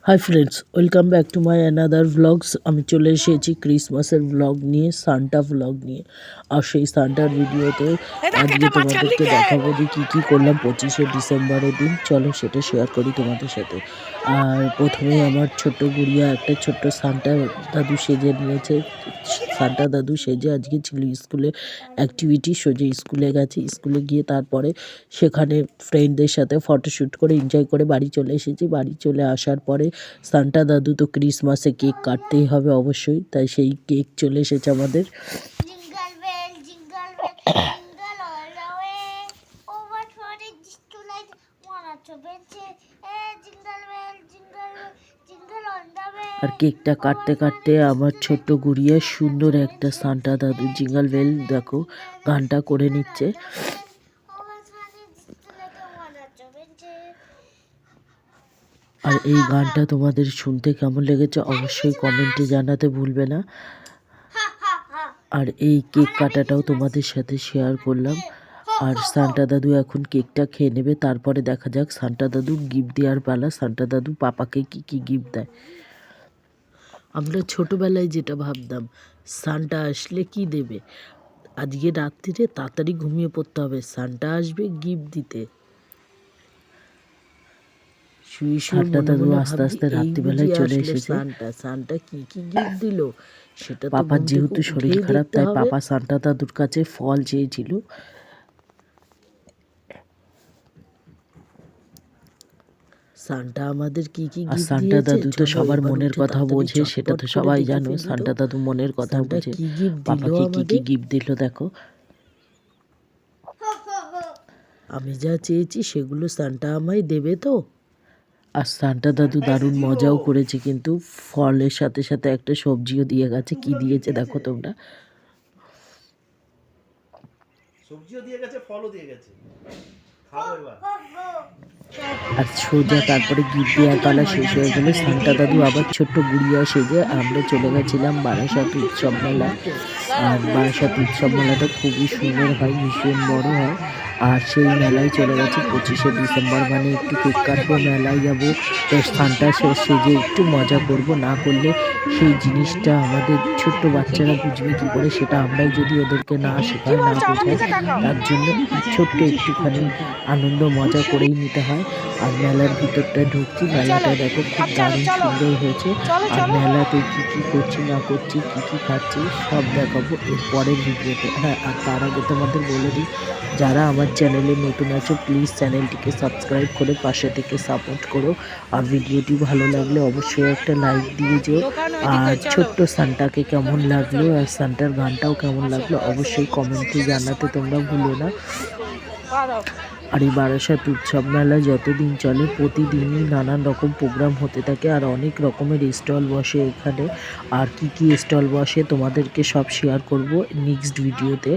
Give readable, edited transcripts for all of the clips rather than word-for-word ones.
Hi friends, welcome back to my another vlogs. আমি চলে এসেছি ক্রিসমাসের ভ্লগ নিয়ে, সান্টা ভ্লগ নিয়ে। আর সেই সান্টার ভিডিওতে আজকে তোমাদেরকে দেখাবো যে কী করলাম 25শে ডিসেম্বরের দিন। চলো সেটা শেয়ার করি তোমাদের সাথে। আর প্রথমেই আমার ছোট্ট গুড়িয়া একটা ছোট্ট সান্টা দাদু সেজে নিয়েছে। সান্টা দাদু সেজে আজকে ছিল স্কুলে অ্যাক্টিভিটি, সোজে স্কুলে গেছে। স্কুলে গিয়ে তারপরে সেখানে ফ্রেন্ডদের সাথে ফটোশ্যুট করে এনজয় করে বাড়ি চলে এসেছি। বাড়ি চলে আসার পরে সান্টা দাদু তো ক্রিসমাসে কেক কাটতেই হবে অবশ্যই, তাই সেই কেক চলে এসেছে আমাদের। আর কেকটা কাটতে কাটতে আমার ছোট্ট গুড়িয়া সুন্দর একটা সান্টা দাদু জিঙ্গল বেল দেখো গানটা করে নিচ্ছে। আর এই গানটা তোমাদের শুনতে কেমন লেগেছে অবশ্যই কমেন্টে জানাতে ভুলবে না। আর এই কেক কাটাটাও তোমাদের সাথে শেয়ার করলাম। আর সান্টা দাদু এখন কেকটা খেয়ে নেবে, তারপরে দেখা যাক সান্টা দাদু গিফট দেওয়ার পালা। সান্টা দাদু পাপাকে কি গিফট দেয়। আমরা ছোটবেলায় যেটা ভাবতাম সান্টা আসলে কি দেবে, আজকে রাত্রিরে তাড়াতাড়ি ঘুমিয়ে পড়তে হবে, সান্টা আসবে গিফট দিতে। সান্টা দাদু আস্তে আস্তে রাত্রিবেলায় চলে এসেছে। সান্টা কি গিফট দিল সেটা পাপার যেহেতু শরীর খারাপ, তাই পাপা সান্টা দাদুর কাছে ফল চেয়েছিল। সান্টা আমাদের কি গিফট সান্টা দাদু তো সবার মনের কথা বোঝে, সেটা তো সবাই জানো। সান্টা দাদু মনের কথা বোঝে। পাপাকে কি গিফট দিল দেখো। আমি যা চেয়েছি সেগুলো সান্টা আমায় দেবে তো। আর সান্টা দাদু দারুণ মজাও করেছে, কিন্তু ফলের সাথে সাথে একটা সবজিও দিয়ে গেছে। কি দিয়েছে দেখো তোমরা। সবজিও দিয়ে গেছে, ফলও দিয়ে গেছে। খাও এবার। আর সোজা তারপরে গিফট দেওয়ার পালা শেষ হয়ে গেলে সান্টা দাদু আবার ছোট্ট গুড়িয়া সেজে আমরা চলে গেছিলাম বারাসাত উৎসব মেলা। আর বারাসাত উৎসব মেলাটা খুবই সুন্দর হয়, ভীষণ বড় হয়। আর সেই মেলায় চলে গেছি 25শে ডিসেম্বর, মানে একটু কেক কাটবো, মেলায় যাবো, তো সান্টা সেজে একটু মজা করব। না করলে সেই জিনিসটা আমাদের ছোট্ট বাচ্চারা বুঝবে কী করে, সেটা আমরাই যদি ওদেরকে না শেখাই না বোঝাই। তার জন্য ছোট্ট একটুখানি আনন্দ মজা করেই নিতে হয়। আর মেলার ভিতরটা ঢুকছি, মেলাটা দেখো খুব দারুণ সুন্দর হয়েছে। আর মেলাতে কি করছি না করছি, কি খাচ্ছি সব দেখাবো এর পরের ভিডিওতে। হ্যাঁ, আর তার আগে তোমাদের বলে দিই, যারা আমার চ্যানেলে নতুন আছো প্লিজ চ্যানেলটিকে সাবস্ক্রাইব করে পাশে থেকে সাপোর্ট করো। আর ভিডিওটি ভালো লাগলে অবশ্যই একটা লাইক দিয়ে যেও। আর ছোট্ট সান্টাকে কেমন লাগলো আর সান্টার গানটাও কেমন লাগলো অবশ্যই কমেন্টে জানাতে তোমরা ভুলো না। আর এই বারাসাত উৎসব মেলা যতদিন চলে প্রতিদিনই নানান রকম প্রোগ্রাম হতে থাকে, আর অনেক রকমের স্টল বসে এখানে। আর কি স্টল বসে তোমাদেরকে সব শেয়ার করব নেক্সট ভিডিওতে।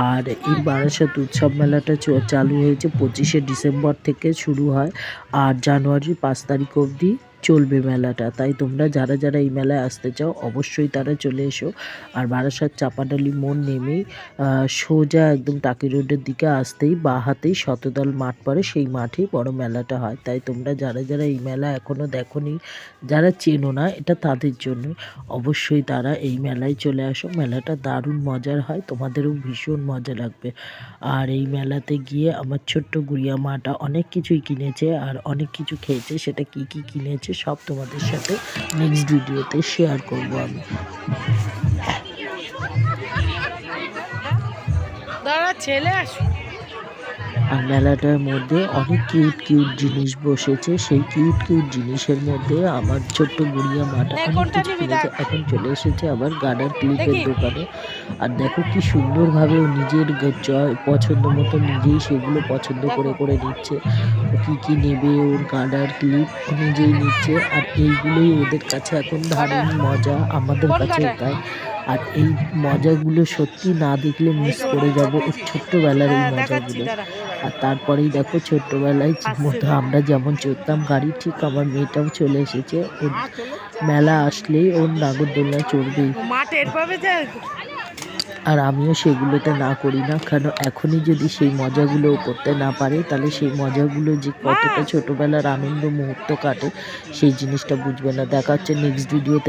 আর এই বারাসাত উৎসব মেলাটা চালু হয়েছে 25শে ডিসেম্বর থেকে শুরু হয়, আর জানুয়ারির 5 তারিখ অবধি চলবে মেলাটা। তাই তোমরা যারা এই মেলায় আসতে চাও অবশ্যই তারা চলে এসো। আর বারাসাত চাপাডালি মোড় নেমেই সোজা একদম টাকি রোডের দিকে আসতেই বাঁ হাতেই শতদল মাঠ পড়ে, সেই মাঠেই বড় মেলাটা হয়। তাই তোমরা যারা এই মেলা এখনও দেখোনি, যারা চেনো না, এটা তাদের জন্য অবশ্যই তারা এই মেলায় চলে আসো। মেলাটা দারুণ মজার হয়, তোমাদেরও ভীষণ মজা লাগবে। আর এই মেলাতে গিয়ে আমার ছোট্ট গুড়িয়া মাটা অনেক কিছুই কিনেছে আর অনেক কিছু খেয়েছে। সেটা কি কিনেছে সব তোমাদের সাথে নেক্সট ভিডিওতে শেয়ার করব আমি। ছেলে আসো। আর মেলাটার মধ্যে অনেক কিউট জিনিস বসেছে। সেই কিউট জিনিসের মধ্যে আমার ছোট্ট গুড়িয়া মাটা অনেক কিছু কিনেছে। এখন চলে এসেছে আবার গার্ডার ক্লিপের দোকানে। আর দেখো কি সুন্দরভাবে ও নিজের পছন্দ মতো নিজেই সেগুলো পছন্দ করে নিচ্ছে। কি নেবে, ওর গার্ডার ক্লিপ নিজেই নিচ্ছে। আর এইগুলোই ওদের কাছে এখন দারুণ মজা, আমাদের কাছে তাই। আর এই মজাগুলো সত্যি না দেখলে মিস করে যাব ওর ছোট্টবেলার এই মজাগুলো। আর তারপরেই দেখো ছোট্টবেলায় মতো আমরা যেমন চড়তাম গাড়ি, ঠিক আমার মেয়েটাও চলে এসেছে। ওর মেলা আসলেই ওর নাগরদোলনা চড়বেই। আর আমিও সেগুলোতে না করি না, কারণ এখনই যদি সেই মজাগুলো করতে না পারে তাহলে সেই মজাগুলো যে কতটা ছোটোবেলার আনন্দ মুহূর্ত কাটে সেই জিনিসটা বুঝবে না। দেখা হচ্ছে নেক্সট ভিডিওতে।